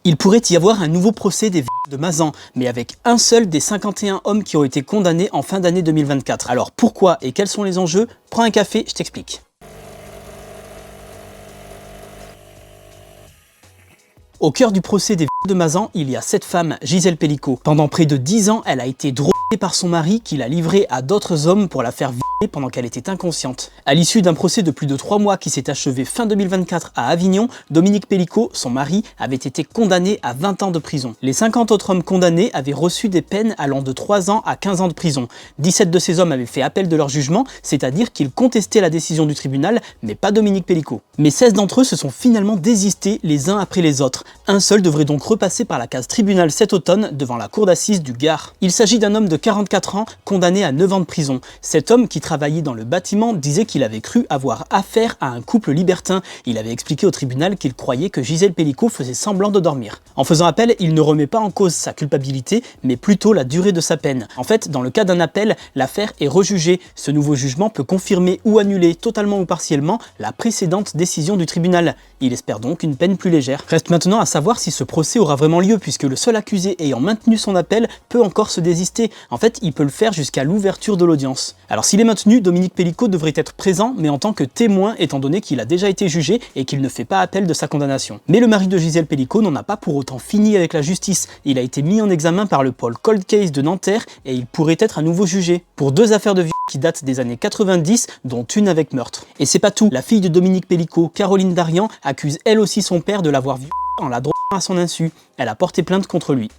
Il pourrait y avoir un nouveau procès des de Mazan, mais avec un seul des 51 hommes qui ont été condamnés en fin d'année 2024. Alors pourquoi et quels sont les enjeux? Prends un café, je t'explique. Au cœur du procès des de Mazan, il y a cette femme, Gisèle Pelicot. Pendant près de 10 ans, elle a été droguée par son mari qui l'a livrée à d'autres hommes pour la faire violer pendant qu'elle était inconsciente. À l'issue d'un procès de plus de 3 mois qui s'est achevé fin 2024 à Avignon, Dominique Pelicot, son mari, avait été condamné à 20 ans de prison. Les 50 autres hommes condamnés avaient reçu des peines allant de 3 ans à 15 ans de prison. 17 de ces hommes avaient fait appel de leur jugement, c'est-à-dire qu'ils contestaient la décision du tribunal, mais pas Dominique Pelicot. Mais 16 d'entre eux se sont finalement désistés les uns après les autres. Un seul devrait donc repasser par la case tribunal cet automne devant la cour d'assises du Gard. Il s'agit d'un homme de 44 ans condamné à 9 ans de prison. Cet homme qui travaillait dans le bâtiment disait qu'il avait cru avoir affaire à un couple libertin. Il avait expliqué au tribunal qu'il croyait que Gisèle Pelicot faisait semblant de dormir. En faisant appel, il ne remet pas en cause sa culpabilité, mais plutôt la durée de sa peine. En fait, dans le cas d'un appel, l'affaire est rejugée. Ce nouveau jugement peut confirmer ou annuler totalement ou partiellement la précédente décision du tribunal. Il espère donc une peine plus légère. Reste maintenant à savoir si ce procès aura vraiment lieu, puisque le seul accusé ayant maintenu son appel peut encore se désister. En fait, il peut le faire jusqu'à l'ouverture de l'audience. Alors s'il est maintenu, Dominique Pelicot devrait être présent, mais en tant que témoin, étant donné qu'il a déjà été jugé et qu'il ne fait pas appel de sa condamnation. Mais le mari de Gisèle Pelicot n'en a pas pour autant fini avec la justice. Il a été mis en examen par le pôle Cold Case de Nanterre et il pourrait être à nouveau jugé pour 2 affaires de viol qui datent des années 90, dont une avec meurtre. Et c'est pas tout, la fille de Dominique Pelicot, Caroline Darian, accuse elle aussi son père de l'avoir violée en la droguant à son insu. Elle a porté plainte contre lui.